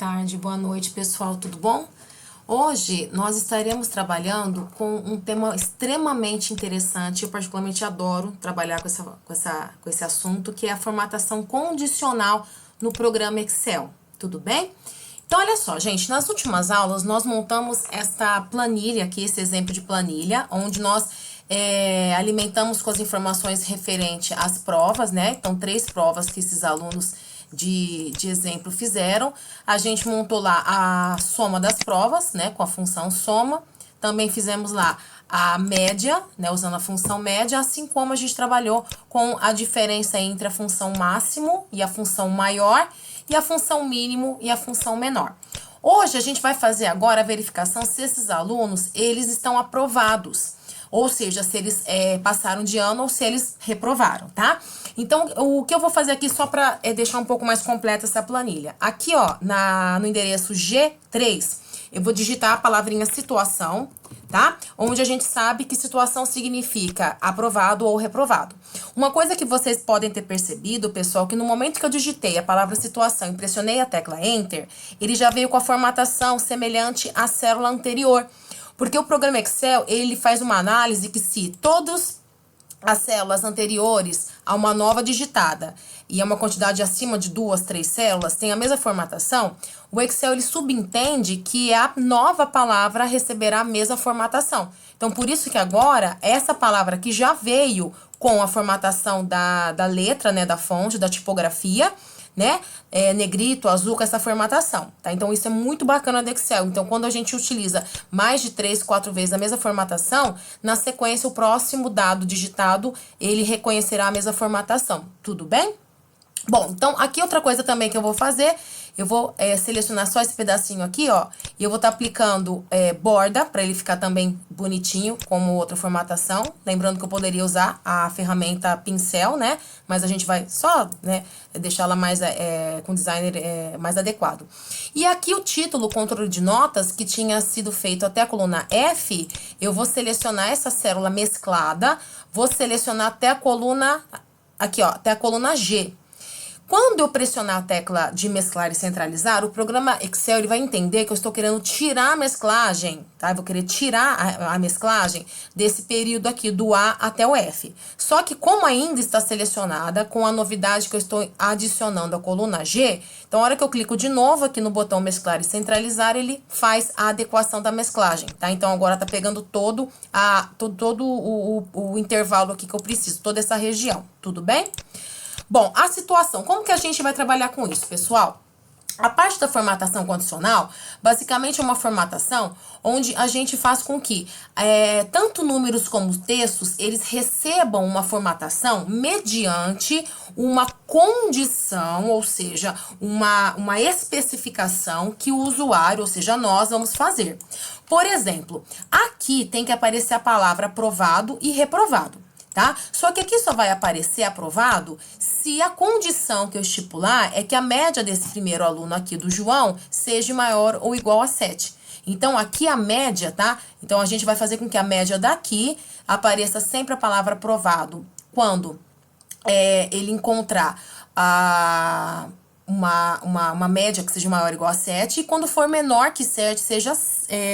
Tarde, boa noite, pessoal, tudo bom? Hoje nós estaremos trabalhando com um tema extremamente interessante. Eu particularmente adoro trabalhar com esse assunto, que é a formatação condicional no programa Excel, tudo bem? Então, olha só, gente, nas últimas aulas nós montamos esta planilha aqui, esse exemplo de planilha, onde nós alimentamos com as informações referente às provas, né? Então, 3 provas que esses alunos de exemplo fizeram. A gente montou lá a soma das provas, né? Com a função soma. Também fizemos lá a média, né? Usando a função média, assim como a gente trabalhou com a diferença entre a função máximo e a função maior, e a função mínimo e a função menor. Hoje a gente vai fazer agora a verificação se esses alunos, eles estão aprovados. Ou seja, se eles passaram de ano ou se eles reprovaram, tá? Então, o que eu vou fazer aqui só para deixar um pouco mais completa essa planilha. Aqui, ó, no endereço G3, eu vou digitar a palavrinha situação, tá? Onde a gente sabe que situação significa aprovado ou reprovado. Uma coisa que vocês podem ter percebido, pessoal, que no momento que eu digitei a palavra situação e pressionei a tecla Enter, ele já veio com a formatação semelhante à célula anterior. Porque o programa Excel, ele faz uma análise que se todas as células anteriores a uma nova digitada e é uma quantidade acima de 2, 3 células, tem a mesma formatação, o Excel ele subentende que a nova palavra receberá a mesma formatação. Então, por isso que agora, essa palavra aqui já veio com a formatação da letra, né, da fonte, da tipografia, né? Negrito, azul, com essa formatação, tá? Então, isso é muito bacana do Excel. Então, quando a gente utiliza mais de 3, 4 vezes a mesma formatação, na sequência, o próximo dado digitado, ele reconhecerá a mesma formatação. Tudo bem? Bom, então, aqui outra coisa também que eu vou fazer, eu vou selecionar só esse pedacinho aqui, ó, e eu vou estar aplicando borda, para ele ficar também bonitinho, como outra formatação. Lembrando que eu poderia usar a ferramenta pincel, né, mas a gente vai só, né, deixá-la mais, com designer mais adequado. E aqui o título, controle de notas, que tinha sido feito até a coluna F, eu vou selecionar essa célula mesclada, vou selecionar até a coluna, aqui ó, até a coluna G. Quando eu pressionar a tecla de mesclar e centralizar, o programa Excel ele vai entender que eu estou querendo tirar a mesclagem, tá? Eu vou querer tirar a mesclagem desse período aqui, do A até o F. Só que como ainda está selecionada, com a novidade que eu estou adicionando a coluna G, então a hora que eu clico de novo aqui no botão mesclar e centralizar, ele faz a adequação da mesclagem, tá? Então agora tá pegando todo o intervalo aqui que eu preciso, toda essa região, tudo bem? Bom, a situação, como que a gente vai trabalhar com isso, pessoal? A parte da formatação condicional, basicamente é uma formatação onde a gente faz com que tanto números como textos, eles recebam uma formatação mediante uma condição, ou seja, uma especificação que o usuário, ou seja, nós vamos fazer. Por exemplo, aqui tem que aparecer a palavra aprovado e reprovado. Tá? Só que aqui só vai aparecer aprovado se a condição que eu estipular é que a média desse primeiro aluno aqui do João seja maior ou igual a 7. Então, aqui a média, tá? Então, a gente vai fazer com que a média daqui apareça sempre a palavra aprovado quando ele encontrar uma média que seja maior ou igual a 7, e quando for menor que 7, seja,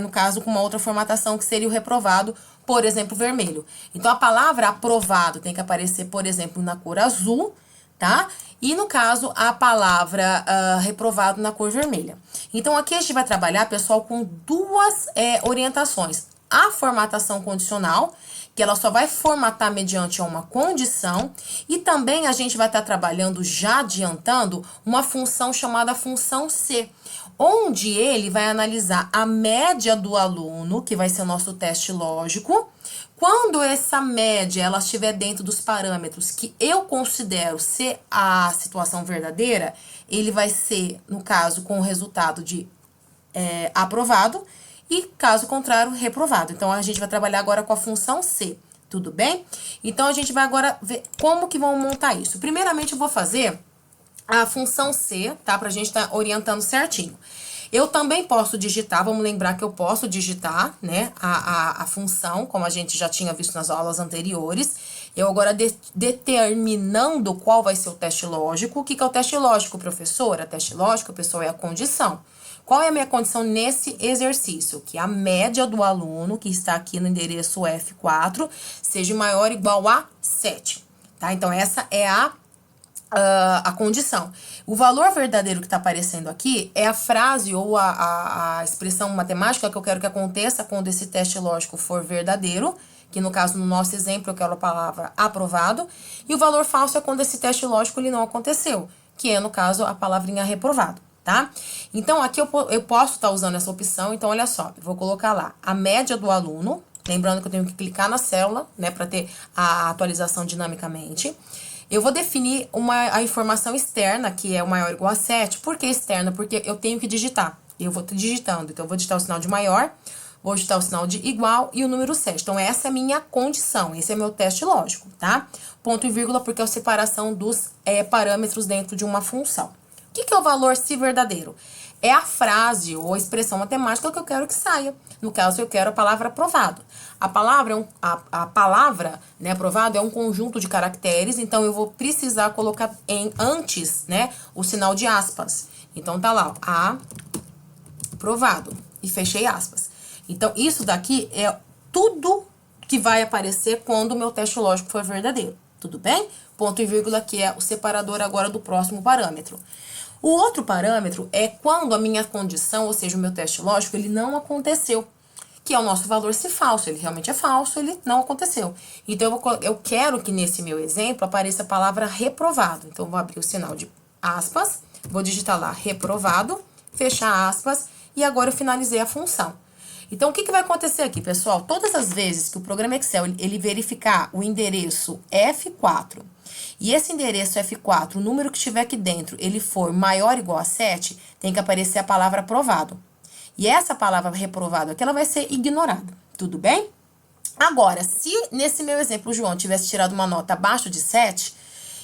no caso, com uma outra formatação que seria o reprovado, por exemplo, vermelho. Então, a palavra aprovado tem que aparecer, por exemplo, na cor azul, tá? E, no caso, a palavra reprovado na cor vermelha. Então, aqui a gente vai trabalhar, pessoal, com duas orientações. A formatação condicional, que ela só vai formatar mediante uma condição, e também a gente vai estar trabalhando, já adiantando, uma função chamada função C, onde ele vai analisar a média do aluno, que vai ser o nosso teste lógico. Quando essa média ela estiver dentro dos parâmetros que eu considero ser a situação verdadeira, ele vai ser, no caso, com o resultado de aprovado, e caso contrário, reprovado. Então, a gente vai trabalhar agora com a função C, tudo bem? Então, a gente vai agora ver como que vamos montar isso. Primeiramente, eu vou fazer a função C, tá? Pra gente estar orientando certinho. Eu também posso digitar, vamos lembrar que eu posso digitar, né, a função, como a gente já tinha visto nas aulas anteriores. Eu agora determinando qual vai ser o teste lógico. O que que é o teste lógico, professora? Teste lógico, pessoal, é a condição. Qual é a minha condição nesse exercício? Que a média do aluno, que está aqui no endereço F4, seja maior ou igual a 7. Tá? Então, essa é a condição. O valor verdadeiro que está aparecendo aqui é a frase ou a expressão matemática que eu quero que aconteça quando esse teste lógico for verdadeiro, que no caso, no nosso exemplo, eu quero a palavra aprovado, e o valor falso é quando esse teste lógico ele não aconteceu, que é, no caso, a palavrinha reprovado, tá? Então, aqui eu posso estar usando essa opção, então, olha só, eu vou colocar lá a média do aluno, lembrando que eu tenho que clicar na célula, né, para ter a atualização dinamicamente. Eu vou definir a informação externa, que é o maior ou igual a 7. Por que externa? Porque eu tenho que digitar. Eu vou digitando. Então, eu vou digitar o sinal de maior, vou digitar o sinal de igual e o número 7. Então, essa é a minha condição. Esse é meu teste lógico, tá? Ponto e vírgula, porque é a separação dos parâmetros dentro de uma função. O que é o valor se verdadeiro? É a frase ou a expressão matemática que eu quero que saia. No caso, eu quero a palavra aprovado. A palavra, né, aprovado é um conjunto de caracteres, então eu vou precisar colocar antes, né, o sinal de aspas. Então, tá lá, ó, aprovado, e fechei aspas. Então, isso daqui é tudo que vai aparecer quando o meu teste lógico for verdadeiro. Tudo bem? Ponto e vírgula, que é o separador agora do próximo parâmetro. O outro parâmetro é quando a minha condição, ou seja, o meu teste lógico, ele não aconteceu, que é o nosso valor se falso. Ele realmente é falso, ele não aconteceu. Então, eu quero que nesse meu exemplo apareça a palavra reprovado. Então, eu vou abrir o sinal de aspas, vou digitar lá reprovado, fechar aspas, e agora eu finalizei a função. Então, o que vai acontecer aqui, pessoal? Todas as vezes que o programa Excel ele verificar o endereço F4 e esse endereço F4, o número que estiver aqui dentro, ele for maior ou igual a 7, tem que aparecer a palavra aprovado. E essa palavra reprovado aqui, ela vai ser ignorada. Tudo bem? Agora, se nesse meu exemplo o João tivesse tirado uma nota abaixo de 7,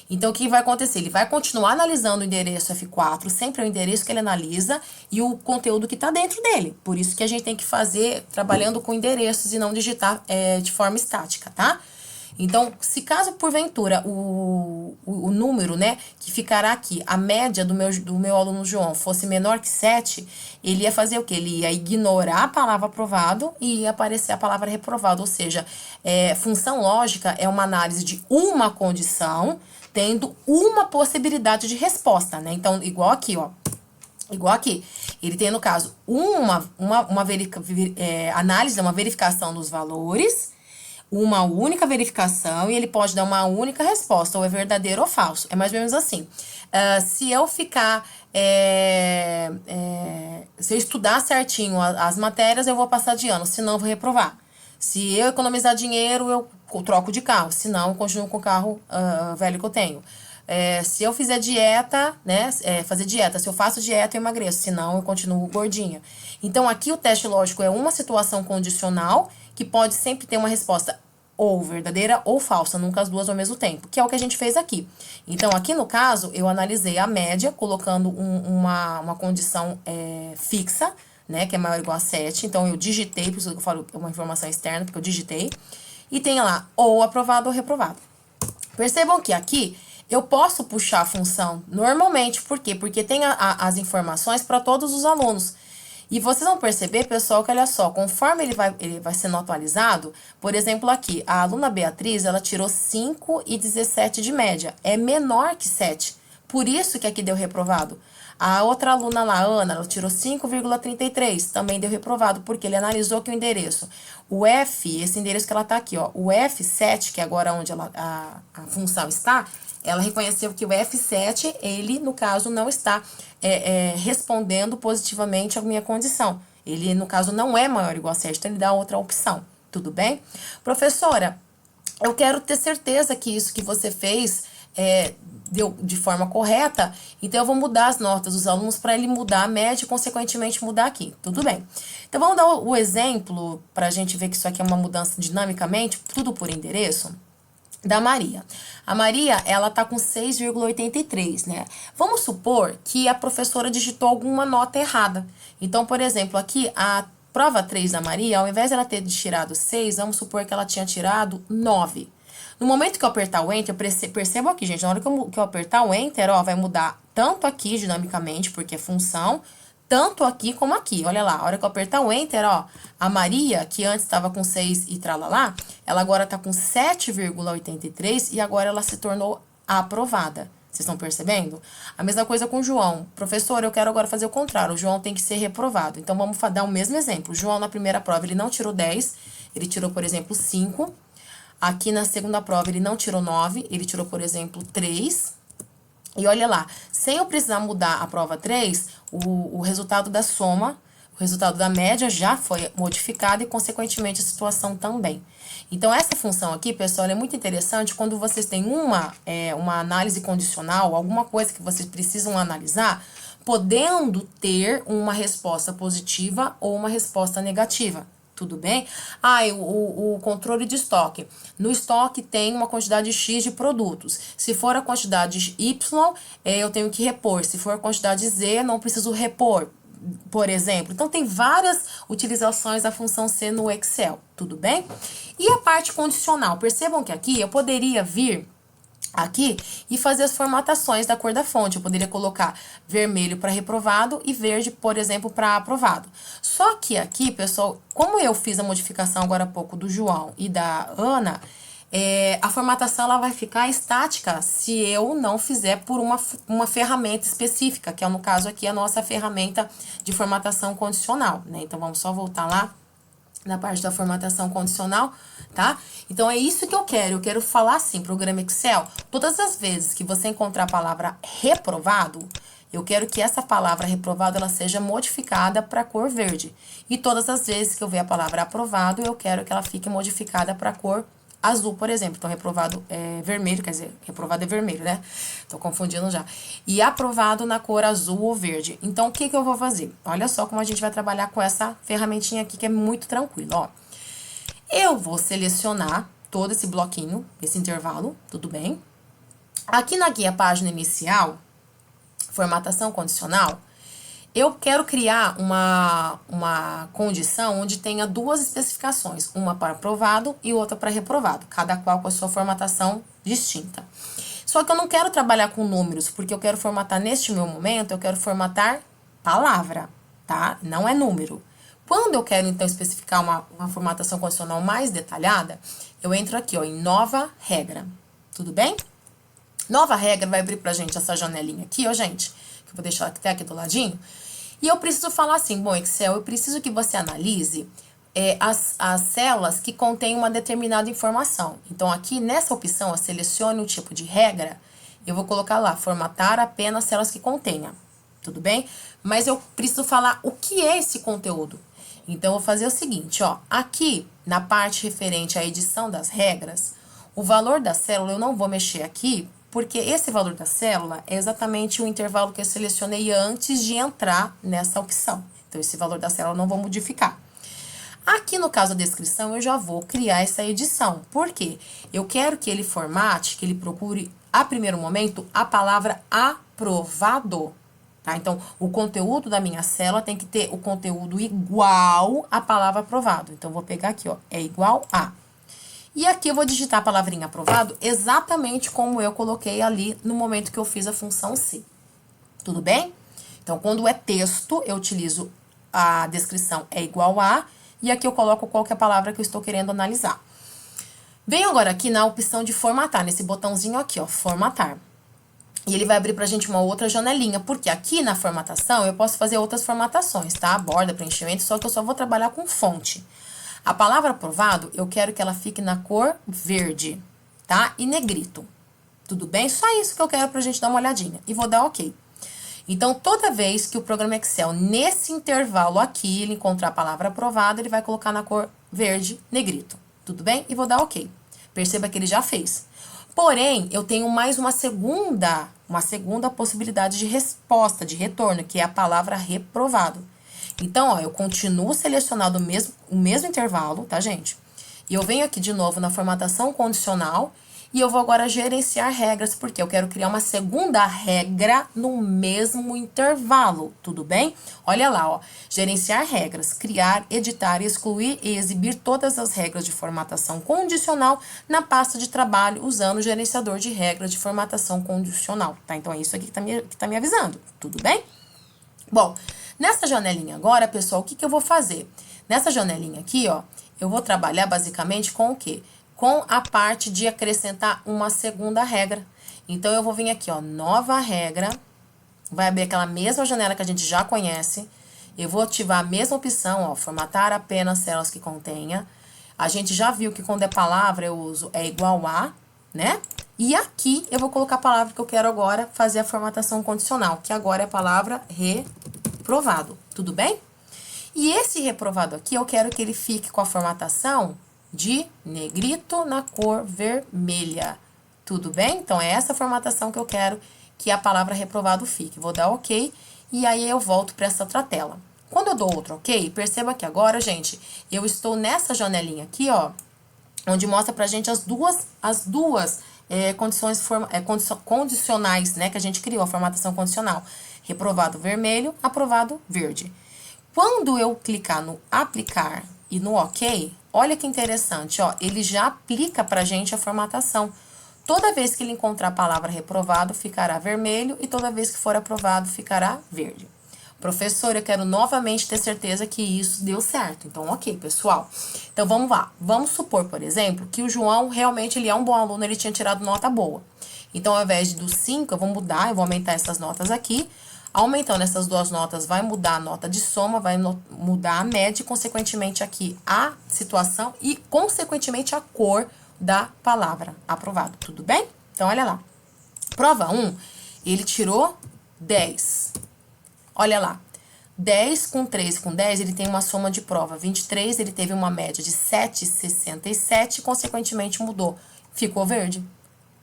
então o que vai acontecer? Ele vai continuar analisando o endereço F4, sempre é o endereço que ele analisa e o conteúdo que está dentro dele. Por isso que a gente tem que fazer trabalhando com endereços e não digitar de forma estática, tá? Então, se caso porventura o número, né, que ficará aqui, a média do meu aluno João fosse menor que 7, ele ia fazer o quê? Ele ia ignorar a palavra aprovado e ia aparecer a palavra reprovado. Ou seja, função lógica é uma análise de uma condição tendo uma possibilidade de resposta, né? Então, igual aqui, ó. Igual aqui. Ele tem, no caso, análise, uma verificação dos valores, uma única verificação, e ele pode dar uma única resposta, ou é verdadeiro ou falso. É mais ou menos assim. Se eu ficar... se eu estudar certinho as matérias, eu vou passar de ano, senão eu vou reprovar. Se eu economizar dinheiro, eu troco de carro, senão eu continuo com o carro velho que eu tenho. Se eu fizer dieta, né, fazer dieta, se eu faço dieta, eu emagreço, senão eu continuo gordinha. Então, aqui o teste lógico é uma situação condicional que pode sempre ter uma resposta ou verdadeira ou falsa, nunca as duas ao mesmo tempo, que é o que a gente fez aqui. Então, aqui no caso, eu analisei a média, colocando uma condição fixa, né, que é maior ou igual a 7. Então, eu digitei, por isso que eu falo uma informação externa, porque eu digitei. E tem lá, ou aprovado ou reprovado. Percebam que aqui eu posso puxar a função normalmente. Por quê? Porque tem as informações para todos os alunos. E vocês vão perceber, pessoal, que olha só, conforme ele vai sendo atualizado, por exemplo, aqui, a aluna Beatriz, ela tirou 5,17 de média. É menor que 7. Por isso que aqui deu reprovado. A outra aluna lá, Ana, ela tirou 5,33, também deu reprovado, porque ele analisou que o endereço, o F, esse endereço que ela tá aqui, ó, o F7, que é agora onde a função está, ela reconheceu que o F7, ele, no caso, não está respondendo positivamente a minha condição. Ele, no caso, não é maior ou igual a 7, então ele dá outra opção. Tudo bem? Professora, eu quero ter certeza que isso que você fez deu de forma correta, então eu vou mudar as notas dos alunos para ele mudar a média e, consequentemente, mudar aqui. Tudo bem. Então, vamos dar o exemplo para a gente ver que isso aqui é uma mudança dinamicamente, tudo por endereço, da Maria. A Maria, ela tá com 6,83, né? Vamos supor que a professora digitou alguma nota errada. Então, por exemplo, aqui a prova 3 da Maria, ao invés de ela ter tirado 6, vamos supor que ela tinha tirado 9. No momento que eu apertar o Enter, percebo aqui, gente, na hora que eu apertar o Enter, ó, vai mudar tanto aqui dinamicamente, porque é função, tanto aqui como aqui. Olha lá, a hora que eu apertar o Enter, ó, a Maria, que antes estava com 6 e tralalá, ela agora tá com 7,83 e agora ela se tornou aprovada. Vocês estão percebendo? A mesma coisa com o João. Professor, eu quero agora fazer o contrário. O João tem que ser reprovado. Então, vamos dar o mesmo exemplo. O João, na primeira prova, ele não tirou 10. Ele tirou, por exemplo, 5. Aqui, na segunda prova, ele não tirou 9. Ele tirou, por exemplo, 3. E olha lá, sem eu precisar mudar a prova 3, o resultado da soma, o resultado da média já foi modificado e, consequentemente, a situação também. Então, essa função aqui, pessoal, é muito interessante quando vocês têm uma análise condicional, alguma coisa que vocês precisam analisar, podendo ter uma resposta positiva ou uma resposta negativa. Tudo bem? O controle de estoque. No estoque tem uma quantidade X de produtos. Se for a quantidade Y, eu tenho que repor. Se for a quantidade Z, não preciso repor, por exemplo. Então, tem várias utilizações da função C no Excel, tudo bem? E a parte condicional, percebam que aqui eu poderia vir aqui e fazer as formatações da cor da fonte. Eu poderia colocar vermelho para reprovado e verde, por exemplo, para aprovado. Só que aqui, pessoal, como eu fiz a modificação agora há pouco do João e da Ana, a formatação ela vai ficar estática se eu não fizer por uma ferramenta específica, que é, no caso aqui, a nossa ferramenta de formatação condicional, né? Então, vamos só voltar lá na parte da formatação condicional, tá? Então, é isso que eu quero falar assim, programa Excel, todas as vezes que você encontrar a palavra reprovado, eu quero que essa palavra reprovado, ela seja modificada para a cor verde. E todas as vezes que eu ver a palavra aprovado, eu quero que ela fique modificada para a cor azul, por exemplo. Então, reprovado é vermelho, quer dizer, reprovado é vermelho, né? Tô confundindo já. E aprovado na cor azul ou verde. Então, o que eu vou fazer? Olha só como a gente vai trabalhar com essa ferramentinha aqui, que é muito tranquilo, ó. Eu vou selecionar todo esse bloquinho, esse intervalo, tudo bem? Aqui na guia página inicial, formatação condicional, eu quero criar uma condição onde tenha duas especificações, uma para aprovado e outra para reprovado, cada qual com a sua formatação distinta. Só que eu não quero trabalhar com números, porque eu quero formatar neste meu momento, eu quero formatar palavra, tá? Não é número. Quando eu quero, então, especificar uma formatação condicional mais detalhada, eu entro aqui, ó, em nova regra, tudo bem? Nova regra vai abrir pra gente essa janelinha aqui, ó, gente, que eu vou deixar até aqui do ladinho. E eu preciso falar assim, bom, Excel, eu preciso que você analise as células que contêm uma determinada informação. Então, aqui nessa opção, ó, selecione o tipo de regra, eu vou colocar lá, formatar apenas células que contenha, tudo bem? Mas eu preciso falar o que é esse conteúdo. Então, eu vou fazer o seguinte, ó, aqui na parte referente à edição das regras, o valor da célula eu não vou mexer aqui, porque esse valor da célula é exatamente o intervalo que eu selecionei antes de entrar nessa opção. Então, esse valor da célula eu não vou modificar. Aqui no caso da descrição, eu já vou criar essa edição. Por quê? Eu quero que ele formate, que ele procure, a primeiro momento, a palavra aprovado. Tá? Então, o conteúdo da minha célula tem que ter o conteúdo igual à palavra aprovado. Então, vou pegar aqui, ó, é igual a. E aqui eu vou digitar a palavrinha aprovado exatamente como eu coloquei ali no momento que eu fiz a função C. Tudo bem? Então, quando é texto, eu utilizo a descrição é igual a, e aqui eu coloco qual que é a palavra que eu estou querendo analisar. Venho agora aqui na opção de formatar, nesse botãozinho aqui, ó, formatar. E ele vai abrir pra gente uma outra janelinha, porque aqui na formatação eu posso fazer outras formatações, tá? Borda, preenchimento, só que eu só vou trabalhar com fonte. A palavra aprovado, eu quero que ela fique na cor verde, tá? E negrito. Tudo bem? Só isso que eu quero pra gente dar uma olhadinha. E vou dar OK. Então, toda vez que o programa Excel, nesse intervalo aqui, ele encontrar a palavra aprovado, ele vai colocar na cor verde, negrito. Tudo bem? E vou dar OK. Perceba que ele já fez. Porém, eu tenho mais uma segunda possibilidade de resposta, de retorno, que é a palavra reprovado. Então, ó, eu continuo selecionando o mesmo intervalo, tá, gente? E eu venho aqui de novo na formatação condicional e eu vou agora gerenciar regras, porque eu quero criar uma segunda regra no mesmo intervalo, tudo bem? Olha lá, ó. Gerenciar regras, criar, editar, excluir e exibir todas as regras de formatação condicional na pasta de trabalho usando o gerenciador de regras de formatação condicional, tá? Então é isso aqui que tá me avisando, tudo bem? Bom, nessa janelinha agora, pessoal, o que eu vou fazer? Nessa janelinha aqui, ó, eu vou trabalhar basicamente com o quê? Com a parte de acrescentar uma segunda regra. Então, eu vou vir aqui, ó, nova regra, vai abrir aquela mesma janela que a gente já conhece. Eu vou ativar a mesma opção, ó, formatar apenas células que contenha. A gente já viu que quando é palavra eu uso é igual a, né? E aqui eu vou colocar a palavra que eu quero agora fazer a formatação condicional, que agora é a palavra reprovado, tudo bem? E esse reprovado aqui, eu quero que ele fique com a formatação de negrito na cor vermelha, tudo bem? Então, é essa formatação que eu quero que a palavra reprovado fique. Vou dar OK e aí eu volto para essa outra tela. Quando eu dou outro OK, perceba que agora, gente, eu estou nessa janelinha aqui, ó, onde mostra pra gente as duas condições condicionais, né, que a gente criou, a formatação condicional. Reprovado vermelho, aprovado verde. Quando eu clicar no aplicar e no OK, olha que interessante, ó, ele já aplica pra gente a formatação. Toda vez que ele encontrar a palavra reprovado, ficará vermelho, e toda vez que for aprovado, ficará verde. Professor, eu quero novamente ter certeza que isso deu certo. Então, OK, pessoal. Então, vamos lá. Vamos supor, por exemplo, que o João realmente ele é um bom aluno, ele tinha tirado nota boa. Então, ao invés do 5, eu vou mudar, eu vou aumentar essas notas aqui. Aumentando essas duas notas, vai mudar a nota de soma, vai mudar a média, e, consequentemente, aqui a situação e, consequentemente, a cor da palavra aprovado, tudo bem? Então, olha lá. Prova 1, ele tirou 10. Olha lá. 10 com 3 com 10, ele tem uma soma de prova. 23, ele teve uma média de 7,67, consequentemente mudou. Ficou verde.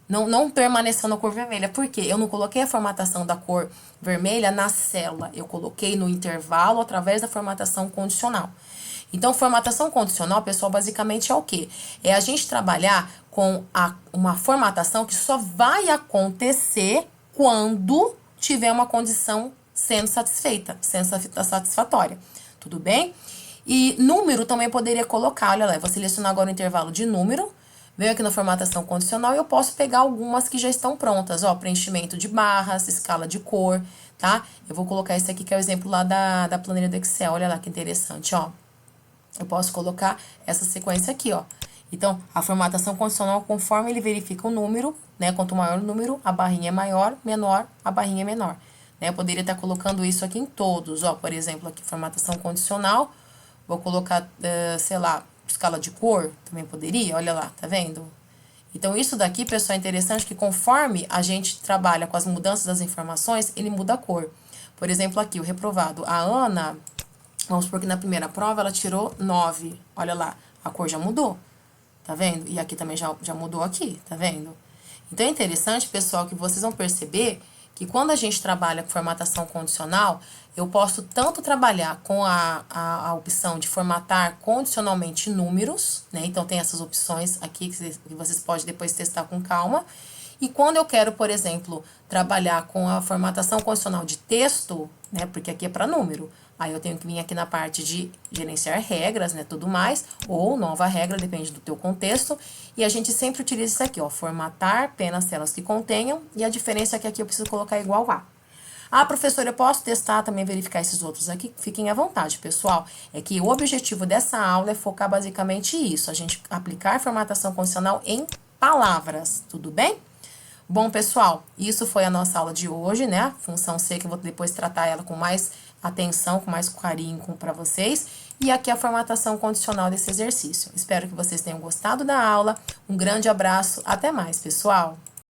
Não permaneceu na cor vermelha. Por quê? Eu não coloquei a formatação da cor vermelha na célula. Eu coloquei no intervalo através da formatação condicional. Então, formatação condicional, pessoal, basicamente é o quê? É a gente trabalhar com uma formatação que só vai acontecer quando tiver uma condição sendo satisfeita, sendo satisfatória. Tudo bem? E número também poderia colocar, olha lá, eu vou selecionar agora o intervalo de número, venho aqui na formatação condicional e eu posso pegar algumas que já estão prontas, ó, preenchimento de barras, escala de cor, tá? Eu vou colocar esse aqui que é o exemplo lá da planilha do Excel, olha lá que interessante, ó. Eu posso colocar essa sequência aqui, ó. Então, a formatação condicional, conforme ele verifica o número, né? Quanto maior o número, a barrinha é maior, menor, a barrinha é menor. Né? Eu poderia estar colocando isso aqui em todos, ó. Por exemplo, aqui, formatação condicional. Vou colocar, sei lá, escala de cor, também poderia, olha lá, tá vendo? Então, isso daqui, pessoal, é interessante que conforme a gente trabalha com as mudanças das informações, ele muda a cor. Por exemplo, aqui, o reprovado. A Ana... Vamos supor que na primeira prova ela tirou 9. Olha lá, a cor já mudou. Tá vendo? E aqui também já mudou aqui, tá vendo? Então é interessante, pessoal, que vocês vão perceber que quando a gente trabalha com formatação condicional, eu posso tanto trabalhar com a opção de formatar condicionalmente números, né? Então tem essas opções aqui que vocês podem depois testar com calma. E quando eu quero, por exemplo, trabalhar com a formatação condicional de texto, né? Porque aqui é para número. Aí eu tenho que vir aqui na parte de gerenciar regras, né, tudo mais, ou nova regra, depende do teu contexto. E a gente sempre utiliza isso aqui, ó, formatar apenas células que contenham, e a diferença é que aqui eu preciso colocar igual a. Ah, professora, eu posso testar também, verificar esses outros aqui? Fiquem à vontade, pessoal. É que o objetivo dessa aula é focar basicamente isso, a gente aplicar formatação condicional em palavras, tudo bem? Bom, pessoal, isso foi a nossa aula de hoje, né? Função C, que eu vou depois tratar ela com mais atenção, com mais carinho para vocês. E aqui a formatação condicional desse exercício. Espero que vocês tenham gostado da aula. Um grande abraço. Até mais, pessoal!